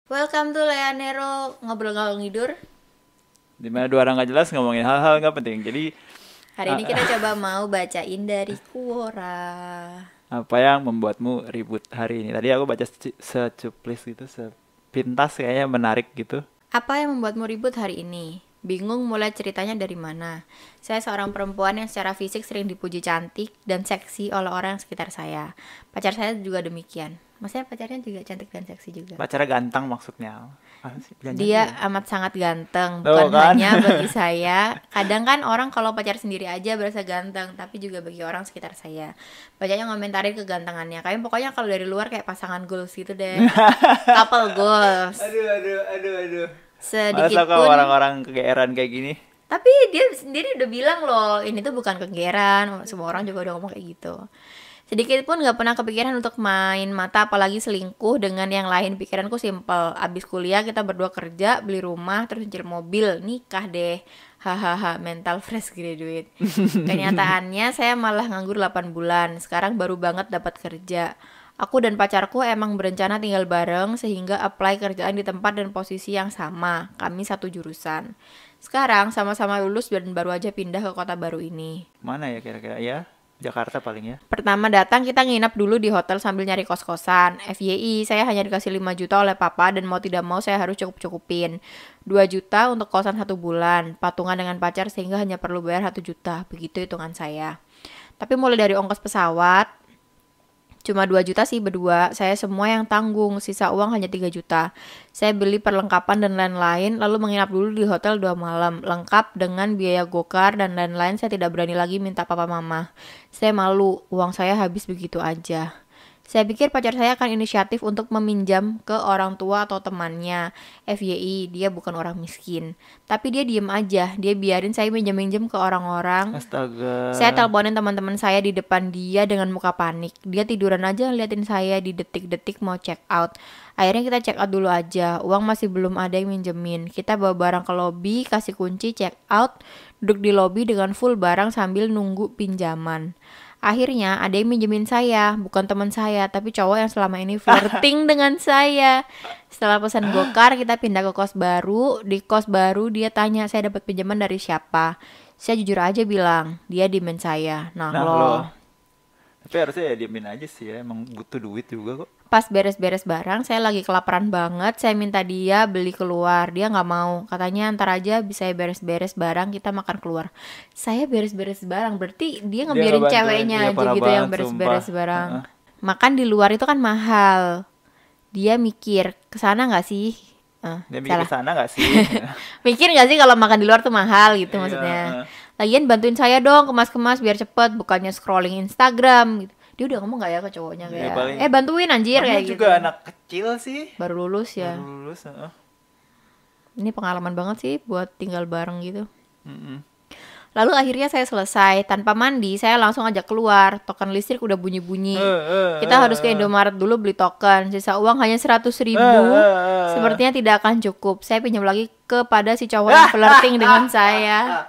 Welcome to Leanero ngobrol ngalor ngidur. Dimana dua orang gak jelas ngomongin hal-hal gak penting. Jadi Hari ini kita coba mau bacain dari Quora. apa yang membuatmu ribut hari ini? Tadi aku baca secuplis gitu, sepintas kayaknya menarik gitu. Apa yang membuatmu ribut hari ini? Bingung mulai ceritanya dari mana? Saya seorang perempuan yang secara fisik sering dipuji cantik dan seksi oleh orang yang sekitar saya. Pacar saya juga demikian. Maksudnya pacarnya juga cantik dan seksi juga. Pacarnya ganteng maksudnya. Dia amat sangat ganteng, Tuh bukan kan? hanya bagi saya. Kadang kan orang kalau pacar sendiri aja berasa ganteng, tapi juga bagi orang sekitar saya. Bacanya ngomentarin kegantengannya. Kayak pokoknya kalau dari luar kayak pasangan goals gitu deh. Couple goals. Aduh. Sedikit Masa kok pun. orang-orang kegeeran kayak gini? Tapi dia sendiri udah bilang loh, ini tuh bukan kegeran. Semua orang juga udah ngomong kayak gitu. Sedikit pun gak pernah kepikiran untuk main mata apalagi selingkuh dengan yang lain. Pikiranku simpel. Abis kuliah kita berdua kerja, beli rumah, terus nyicil mobil, nikah deh. Hahaha, mental fresh graduate. Kenyataannya saya malah nganggur 8 bulan. Sekarang baru banget dapat kerja. Aku dan pacarku emang berencana tinggal bareng sehingga apply kerjaan di tempat dan posisi yang sama. Kami satu jurusan. Sekarang sama-sama lulus dan baru aja pindah ke kota baru ini. Mana ya kira-kira ya? Jakarta paling ya. Pertama datang kita nginap dulu di hotel sambil nyari kos-kosan. FYI, saya hanya dikasih 5 juta oleh papa dan mau tidak mau saya harus cukup-cukupin. 2 juta untuk kosan 1 bulan. Patungan dengan pacar sehingga hanya perlu bayar 1 juta. Begitu hitungan saya. Tapi mulai dari ongkos pesawat, cuma 2 juta sih berdua, saya semua yang tanggung, sisa uang hanya 3 juta. Saya beli perlengkapan dan lain-lain, lalu menginap dulu di hotel 2 malam, lengkap dengan biaya gokar dan lain-lain. Saya tidak berani lagi minta papa mama. Saya malu, uang saya habis begitu aja. Saya pikir pacar saya akan inisiatif untuk meminjam ke orang tua atau temannya. FYI, dia bukan orang miskin. Tapi dia diem aja, dia biarin saya minjem-minjem ke orang-orang. Astaga. Saya teleponin teman-teman saya di depan dia dengan muka panik. Dia tiduran aja liatin saya di detik-detik mau check out. Akhirnya kita check out dulu aja. Uang masih belum ada yang minjemin. Kita bawa barang ke lobi, kasih kunci, check out, duduk di lobi dengan full barang sambil nunggu pinjaman. Akhirnya ada yang minjemin saya, bukan teman saya, tapi cowok yang selama ini flirting dengan saya. Setelah pesan gokar, kita pindah ke kos baru. Di kos baru dia tanya saya dapat pinjaman dari siapa. Saya jujur aja bilang, dia demand saya. Nah lo. Tapi harusnya ya diemin aja sih ya, emang butuh duit juga kok. Pas beres-beres barang, saya lagi kelaparan banget. Saya minta dia beli keluar. Dia nggak mau. Katanya ntar aja bisa beres-beres barang, kita makan keluar. Saya beres-beres barang, berarti dia ngebiarin ngebantuin, ceweknya iya, aja parah gitu yang banget, beres-beres sumpah. barang. Makan di luar itu kan mahal. Dia mikir, kesana nggak sih? Dia mikir Salah. kesana gak sih? Mikir nggak sih kalau makan di luar tuh mahal gitu Iya, maksudnya. Lagian bantuin saya dong kemas-kemas biar cepet, bukannya scrolling Instagram gitu. Dia udah ngomong gak ya ke cowoknya Iya, kayak, paling. bantuin anjir Namanya kayak juga gitu. anak kecil sih. Baru lulus ya. Baru lulus. Ini pengalaman banget sih buat tinggal bareng gitu. Mm-mm. Lalu akhirnya saya selesai. Tanpa mandi, saya langsung ajak keluar. Token listrik udah bunyi-bunyi. Kita harus ke Indomaret dulu beli token. Sisa uang hanya 100.000. Sepertinya tidak akan cukup. Saya pinjam lagi kepada si cowok yang flirting dengan saya.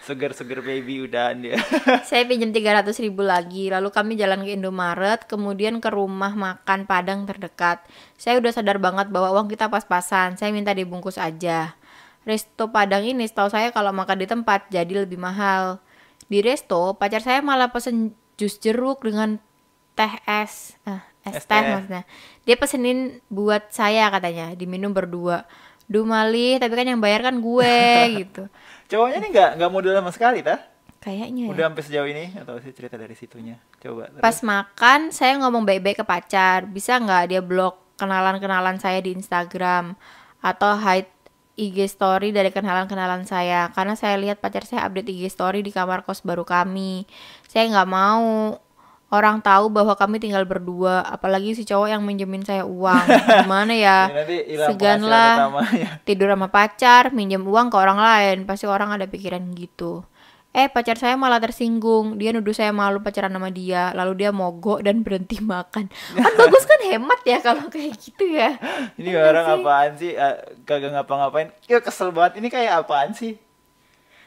Seger-seger baby udahan dia. Saya pinjam 300.000 lagi. Lalu kami jalan ke Indomaret, kemudian ke rumah makan Padang terdekat. Saya udah sadar banget bahwa uang kita pas-pasan. Saya minta dibungkus aja. Resto Padang ini setahu saya kalau makan di tempat jadi lebih mahal. Di resto, pacar saya malah pesen jus jeruk dengan teh es. Es teh maksudnya. Dia pesenin buat saya katanya, diminum berdua. Duh malih, tapi kan yang bayar kan gue gitu. Cowoknya nih nggak modal sama sekali tah? Kayaknya ya. Udah sampai sejauh ini atau sih cerita dari situnya? Coba. Terus. Pas makan, saya ngomong baik-baik ke pacar. Bisa nggak dia blok kenalan-kenalan saya di Instagram atau hide IG story dari kenalan-kenalan saya? Karena saya lihat pacar saya update IG story di kamar kos baru kami. Saya nggak mau orang tahu bahwa kami tinggal berdua, apalagi si cowok yang minjemin saya uang. Gimana ya? Nanti hilang Segan penghasilan lah utamanya. tidur sama pacar, minjem uang ke orang lain. Pasti orang ada pikiran gitu. Pacar saya malah tersinggung. Dia nuduh saya malu pacaran sama dia. Lalu dia mogok dan berhenti makan. Kan bagus kan, hemat ya kalau kayak gitu ya. Ini orang apaan sih? Kagak ngapa-ngapain. Ya kesel banget. Ini kayak apaan sih?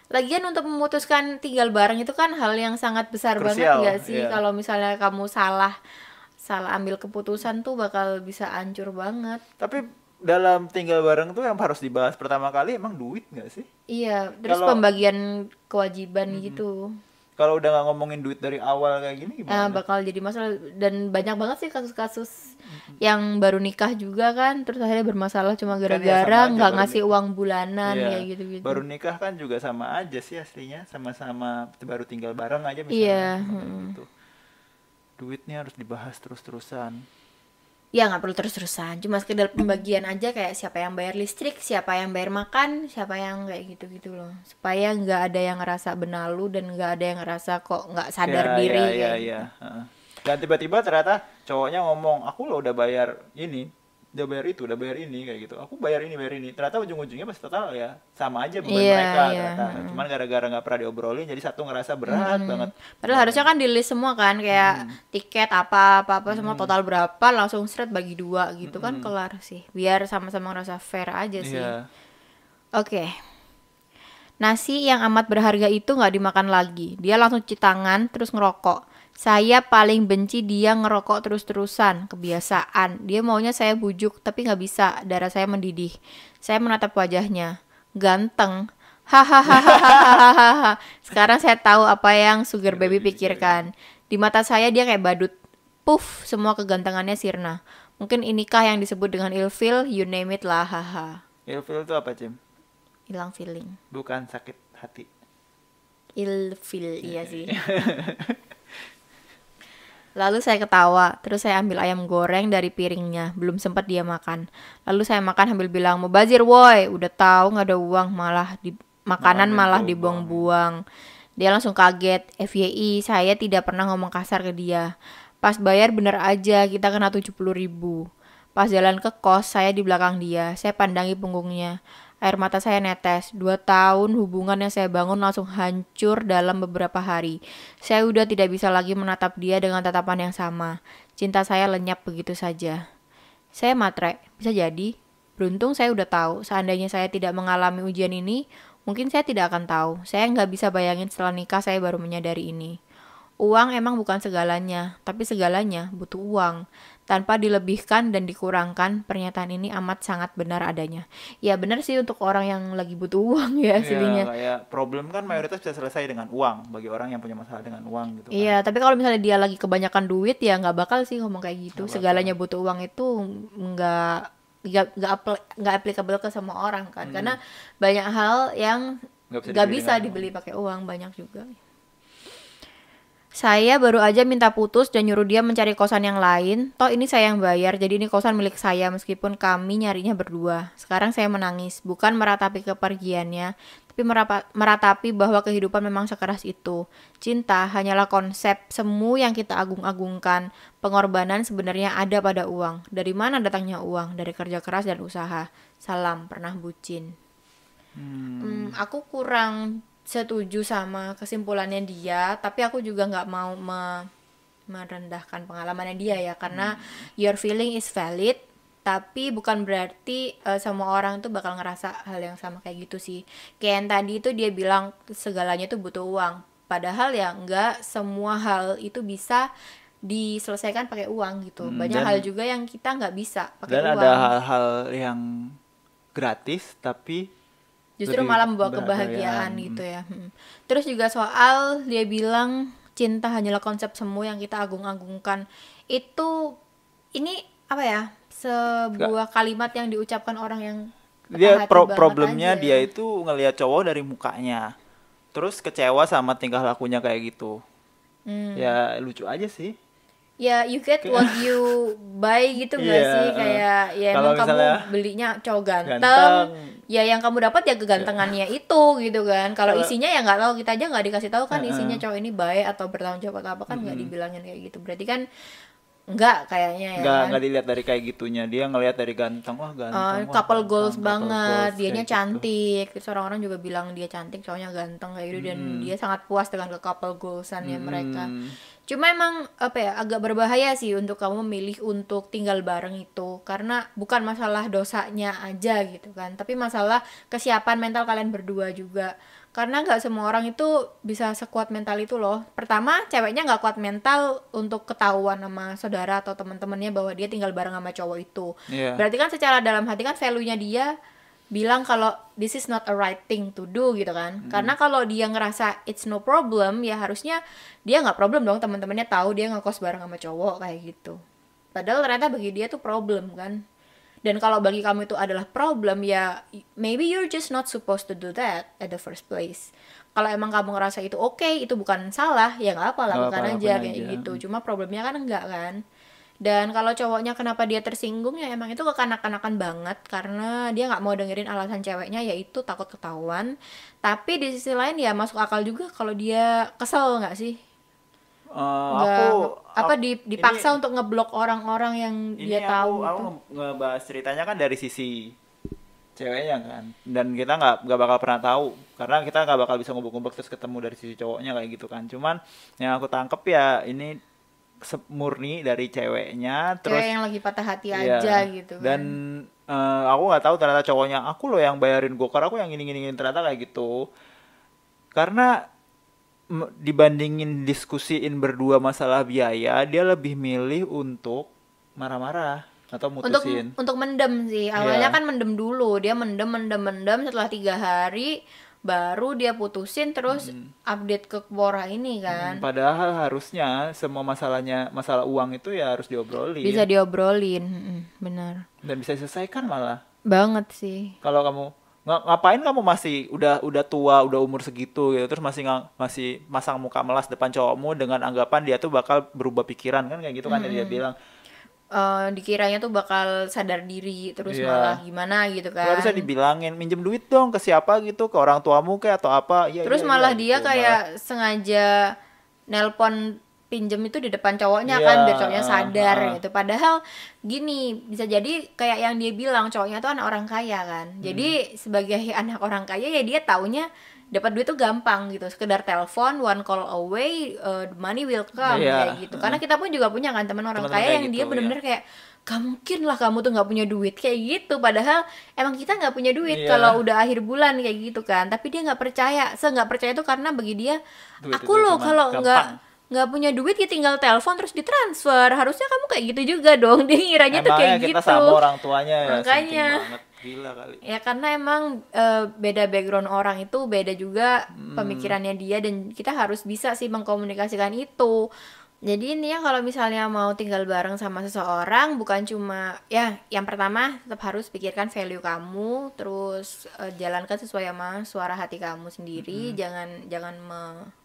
Lagian untuk memutuskan tinggal bareng itu kan hal yang sangat besar banget Krusial, gak sih? iya. Kalau misalnya kamu salah ambil keputusan tuh bakal bisa hancur banget. Tapi dalam tinggal bareng tuh yang harus dibahas pertama kali emang duit nggak sih? Iya, terus Kalau pembagian kewajiban gitu. kalau udah nggak ngomongin duit dari awal kayak gini gimana? Bakal jadi masalah dan banyak banget sih kasus-kasus yang baru nikah juga kan, terus akhirnya bermasalah cuma Kan ya sama gara-gara aja nggak baru ngasih uang bulanan iya, kayak gitu-gitu. baru nikah kan juga sama aja sih aslinya, sama-sama baru tinggal bareng aja misalnya Iya, sama kayak gitu. Duitnya harus dibahas terus-terusan. ya nggak perlu terus-terusan, cuma sekedar pembagian aja kayak siapa yang bayar listrik, siapa yang bayar makan, siapa yang kayak gitu-gitu loh, supaya nggak ada yang ngerasa benalu dan nggak ada yang ngerasa kok nggak sadar Ya, diri ya, ya, kayak ya. gitu. Heeh. Dan tiba-tiba ternyata cowoknya ngomong, aku lo udah bayar ini, udah bayar itu, udah bayar ini kayak gitu. Aku bayar ini, bayar ini. Ternyata ujung-ujungnya pas total ya sama aja beban Iya, mereka iya. ternyata. Cuman gara-gara nggak pernah diobrolin, jadi satu ngerasa berat banget Padahal harusnya bebannya. kan di list semua kan, kayak tiket apa semua total berapa, langsung straight bagi dua gitu kan kelar sih. Biar sama-sama ngerasa fair aja sih. Iya. Oke. Nasi yang amat berharga itu nggak dimakan lagi. Dia langsung cuci tangan terus ngerokok. Saya paling benci dia ngerokok terus-terusan. Kebiasaan. Dia maunya saya bujuk tapi nggak bisa. Darah saya mendidih. Saya menatap wajahnya. Ganteng. Hahaha. Sekarang saya tahu apa yang Sugar Baby pikirkan. Di mata saya dia kayak badut. Puff, semua kegantengannya sirna. Mungkin inikah yang disebut dengan ilfil, you name it lah, haha. Ilfil itu apa, Cim? Hilang feeling. Bukan sakit hati. Ilfil, iya sih. Lalu saya ketawa, terus saya ambil ayam goreng dari piringnya, belum sempat dia makan. Lalu saya makan sambil bilang, mau bazir woi, udah tahu nggak ada uang, malah di makanan malah dibuang-buang. Dia langsung kaget, FYI, saya tidak pernah ngomong kasar ke dia. Pas bayar bener aja, kita kena 70.000. Pas jalan ke kos, saya di belakang dia, saya pandangi punggungnya. Air mata saya netes. 2 tahun hubungan yang saya bangun langsung hancur dalam beberapa hari. Saya udah tidak bisa lagi menatap dia dengan tatapan yang sama. Cinta saya lenyap begitu saja. Saya matre, bisa jadi. Beruntung saya udah tahu, seandainya saya tidak mengalami ujian ini, mungkin saya tidak akan tahu. Saya nggak bisa bayangin setelah nikah saya baru menyadari ini. Uang emang bukan segalanya, tapi segalanya butuh uang. Tanpa dilebihkan dan dikurangkan, pernyataan ini amat sangat benar adanya. Ya benar sih untuk orang yang lagi butuh uang ya Iya, aslinya. kayak problem kan mayoritas bisa selesai dengan uang bagi orang yang punya masalah dengan uang gitu kan. Iya, tapi kalau misalnya dia lagi kebanyakan duit ya nggak bakal sih ngomong kayak gitu. Nggak bakal. Segalanya butuh uang itu nggak nggak applicable ke semua orang kan. Karena banyak hal yang nggak bisa dengan dibeli pakai uang, banyak juga. Saya baru aja minta putus dan nyuruh dia mencari kosan yang lain. Toh ini saya yang bayar, jadi ini kosan milik saya meskipun kami nyarinya berdua. Sekarang saya menangis, bukan meratapi kepergiannya, tapi meratapi bahwa kehidupan memang sekeras itu. Cinta hanyalah konsep semu yang kita agung-agungkan. Pengorbanan sebenarnya ada pada uang. Dari mana datangnya uang? Dari kerja keras dan usaha. Salam, pernah bucin. Aku kurang setuju sama kesimpulannya dia, tapi aku juga nggak mau merendahkan pengalamannya dia ya, karena your feeling is valid, tapi bukan berarti semua orang tuh bakal ngerasa hal yang sama kayak gitu sih. Kayak yang tadi itu dia bilang segalanya tuh butuh uang, padahal ya nggak semua hal itu bisa diselesaikan pakai uang gitu. Banyak hal juga yang kita nggak bisa pakai dan uang. ada hal-hal yang gratis tapi Justru lebih malah membawa kebahagiaan gitu ya. Terus juga soal dia bilang cinta hanyalah konsep semu yang kita agung-agungkan. Itu ini apa ya? Sebuah kalimat yang diucapkan orang yang dia patah hati banget problemnya aja. dia itu ngelihat cowok dari mukanya terus kecewa sama tingkah lakunya kayak gitu. Ya lucu aja sih. Ya you get what you buy gitu gak Iya, sih? Kayak ya kalau emang kamu misalnya belinya cowok ganteng, ganteng, ya yang kamu dapat ya kegantengannya itu gitu kan. Kalau isinya ya nggak tahu, kita aja nggak dikasih tahu kan isinya cowok ini baik atau bertanggung jawab atau apa, kan nggak dibilangin kayak gitu. Berarti kan nggak kayaknya ya kan. nggak dilihat dari kayak gitunya, dia ngelihat dari ganteng, wah ganteng, wah Couple ganteng, goals couple banget, goals, dianya kayak gitu. cantik. Terus orang-orang juga bilang dia cantik, cowoknya ganteng kayak gitu, dan dia sangat puas dengan ke couple goalsannya mereka. Cuma emang apa ya, agak berbahaya sih untuk kamu memilih untuk tinggal bareng itu, karena bukan masalah dosanya aja gitu kan, tapi masalah kesiapan mental kalian berdua juga. Karena nggak semua orang itu bisa sekuat mental itu loh. Pertama, ceweknya nggak kuat mental untuk ketahuan sama saudara atau teman-temannya bahwa dia tinggal bareng sama cowok itu. Iya. Berarti kan secara dalam hati kan value-nya dia bilang kalau this is not a right thing to do gitu kan. Karena kalau dia ngerasa it's no problem, ya harusnya dia nggak problem dong teman-temannya tahu dia ngekos bareng sama cowok kayak gitu. Padahal ternyata bagi dia tuh problem kan. Dan kalau bagi kamu itu adalah problem, ya maybe you're just not supposed to do that at the first place. Kalau emang kamu ngerasa itu oke, itu bukan salah, ya nggak apa, Nggak lakukan apa-apa, aja lakuin kayak aja. gitu. Cuma problemnya kan enggak kan. Dan kalau cowoknya kenapa dia tersinggung, ya emang itu kekanak-kanakan banget, karena dia nggak mau dengerin alasan ceweknya yaitu takut ketahuan. Tapi di sisi lain ya masuk akal juga kalau dia kesel nggak sih? Aku, Apa ini dipaksa untuk ngeblok orang-orang yang ini dia tahu aku gitu. ngebahas ceritanya kan dari sisi ceweknya kan, dan kita nggak bakal pernah tahu karena kita nggak bakal bisa ngubek-ngubek terus ketemu dari sisi cowoknya kayak gitu kan. Cuman yang aku tangkep ya ini murni dari ceweknya, Cewek terus yang lagi patah hati iya. aja gitu Dan kan. aku nggak tahu ternyata cowoknya, aku loh yang bayarin gokar, aku yang gini-gini ternyata kayak gitu. Karena dibandingin diskusiin berdua masalah biaya, dia lebih milih untuk marah-marah atau untuk mutusin. untuk mendem sih, awalnya Iya. kan mendem dulu, dia mendem setelah 3 hari baru dia putusin, terus update ke Quora ini kan. Padahal harusnya semua masalah uang itu ya harus Bisa diobrolin diobrolin. Bener dan bisa diselesaikan malah. banget sih. Kalau kamu ngapain kamu masih udah tua, udah umur segitu gitu, terus masih masang muka melas depan cowokmu dengan anggapan dia tuh bakal berubah pikiran kan kayak gitu kan yang dia bilang. Dikiranya tuh bakal sadar diri, terus malah Iya. gimana gitu Lu harusnya kan. dibilangin minjem duit dong ke siapa gitu, ke orang tuamu kayak atau apa. Iya Terus iya iya malah dia gitu. Malah kayak sengaja nelpon pinjem itu di depan cowoknya iya, kan, biar cowoknya sadar heeh. gitu. Padahal gini, bisa jadi kayak yang dia bilang, cowoknya tuh anak orang kaya kan. Jadi sebagai anak orang kaya ya dia taunya dapat duit tuh gampang gitu. Sekedar telepon, one call away, the money will come Iya, kayak gitu. Karena kita pun juga punya kan teman orang teman-teman kaya kayak yang dia gitu ya. bener-bener kayak gak mungkin lah kamu tuh nggak punya duit kayak gitu, padahal emang kita nggak punya duit kalau Iya, udah akhir bulan kayak gitu kan. Tapi dia nggak percaya, nggak percaya itu karena bagi dia, duit aku itu loh cuman kalau gampang. nggak punya duit ya tinggal telepon terus ditransfer, harusnya kamu kayak gitu juga dong. Dia ngiranya tuh Emangnya kayak kita gitu. sama orang tuanya ya sinting Makanya banget, gila kali. ya, karena emang beda background orang itu, beda juga pemikirannya dia, dan kita harus bisa sih mengkomunikasikan itu. Jadi ini ya, kalau misalnya mau tinggal bareng sama seseorang, bukan cuma ya, yang pertama tetap harus pikirkan value kamu, terus jalankan sesuai sama suara hati kamu sendiri. Jangan jangan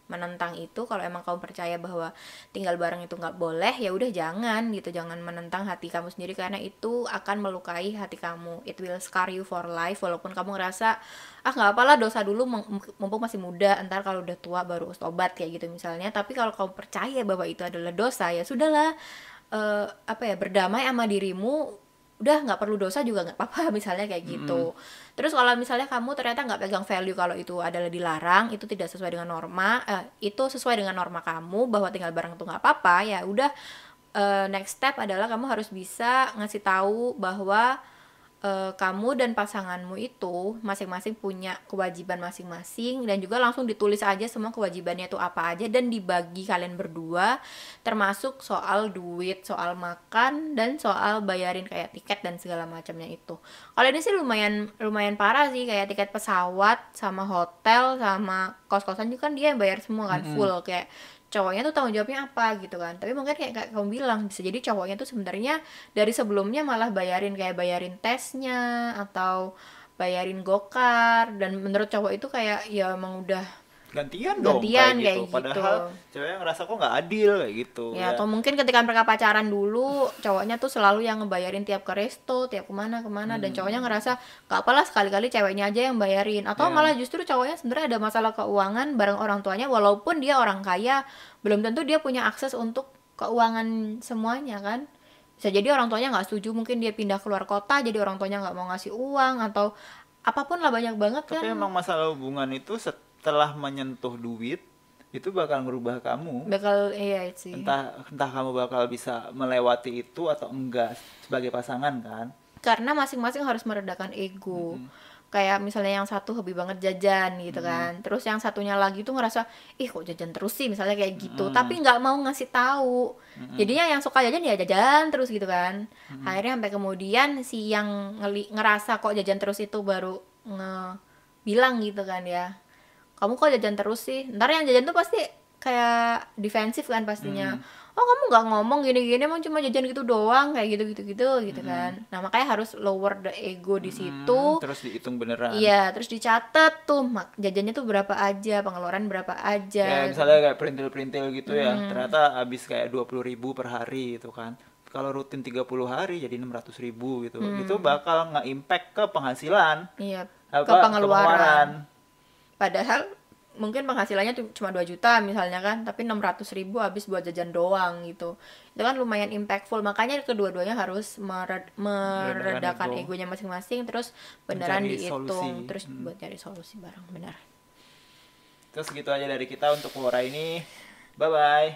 menentang itu. Kalau emang kamu percaya bahwa tinggal bareng itu nggak boleh, ya udah jangan gitu, jangan menentang hati kamu sendiri, karena itu akan melukai hati kamu. It will scar you for life. Walaupun kamu ngerasa nggak apalah, dosa dulu, mumpung masih muda, ntar kalau udah tua baru tobat kayak gitu misalnya. Tapi kalau kamu percaya bahwa itu adalah dosa, ya sudahlah, apa ya, berdamai sama dirimu, udah nggak perlu dosa juga nggak apa-apa misalnya kayak gitu. Terus kalau misalnya kamu ternyata nggak pegang value kalau itu adalah dilarang, itu tidak sesuai dengan norma, itu sesuai dengan norma kamu bahwa tinggal bareng itu nggak apa-apa, ya udah, next step adalah kamu harus bisa ngasih tahu bahwa kamu dan pasanganmu itu masing-masing punya kewajiban masing-masing, dan juga langsung ditulis aja semua kewajibannya itu apa aja dan dibagi kalian berdua, termasuk soal duit, soal makan, dan soal bayarin kayak tiket dan segala macamnya itu. Kalau ini sih lumayan lumayan parah sih, kayak tiket pesawat sama hotel sama kos-kosan juga kan dia yang bayar semua kan, full. Kayak cowoknya tuh tanggung jawabnya apa gitu kan. Tapi mungkin kayak kamu bilang, bisa jadi cowoknya tuh sebenarnya dari sebelumnya malah bayarin tesnya atau bayarin gokar, dan menurut cowok itu kayak ya emang udah Gantian dong kayak gantian gitu. kayak gitu. Padahal ceweknya ngerasa kok nggak adil kayak gitu Ya, ya. atau mungkin ketika mereka pacaran dulu, cowoknya tuh selalu yang ngebayarin tiap ke resto, tiap kemana-kemana, dan cowoknya ngerasa gak apalah sekali-kali ceweknya aja yang bayarin. Atau Ya. malah justru cowoknya sebenarnya ada masalah keuangan bareng orang tuanya, walaupun dia orang kaya, belum tentu dia punya akses untuk keuangan semuanya kan. Bisa jadi orang tuanya nggak setuju, mungkin dia pindah keluar kota, jadi orang tuanya nggak mau ngasih uang, atau apapun lah, banyak banget Tapi kan. emang masalah hubungan itu setelah menyentuh duit itu bakal ngerubah kamu. Bakal iya sih. Entah kamu bakal bisa melewati itu atau enggak sebagai pasangan kan. Karena masing-masing harus meredakan ego. Kayak misalnya yang satu hobi banget jajan gitu kan, terus yang satunya lagi tuh ngerasa ih kok jajan terus sih misalnya kayak gitu, tapi nggak mau ngasih tahu. Jadinya yang suka jajan ya jajan terus gitu kan. Akhirnya sampai kemudian si yang ngerasa kok jajan terus itu baru bilang gitu kan ya, kamu kok jajan terus sih. Ntar yang jajan tuh pasti kayak defensif kan pastinya. Oh kamu nggak ngomong gini-gini, emang cuma jajan gitu doang, kayak gitu kan. Nah makanya harus lower the ego di situ. Terus dihitung beneran. Iya, terus dicatat tuh jajannya tuh berapa aja, pengeluaran berapa aja. Ya misalnya kayak perintil-perintil gitu ya, ternyata habis kayak 20.000 per hari gitu kan. Kalau rutin 30 hari jadi 600.000 gitu. Itu bakal nge-impact ke penghasilan. Iya, ke Apa, pengeluaran. Padahal mungkin penghasilannya tuh cuma 2 juta misalnya kan, tapi 600.000 habis buat jajan doang gitu. Itu kan lumayan impactful. Makanya kedua-duanya harus meredakan ego. egonya masing-masing, terus beneran Mencari dihitung, solusi. terus buat cari solusi bareng, benar. Terus gitu aja dari kita untuk Quora ini. Bye bye.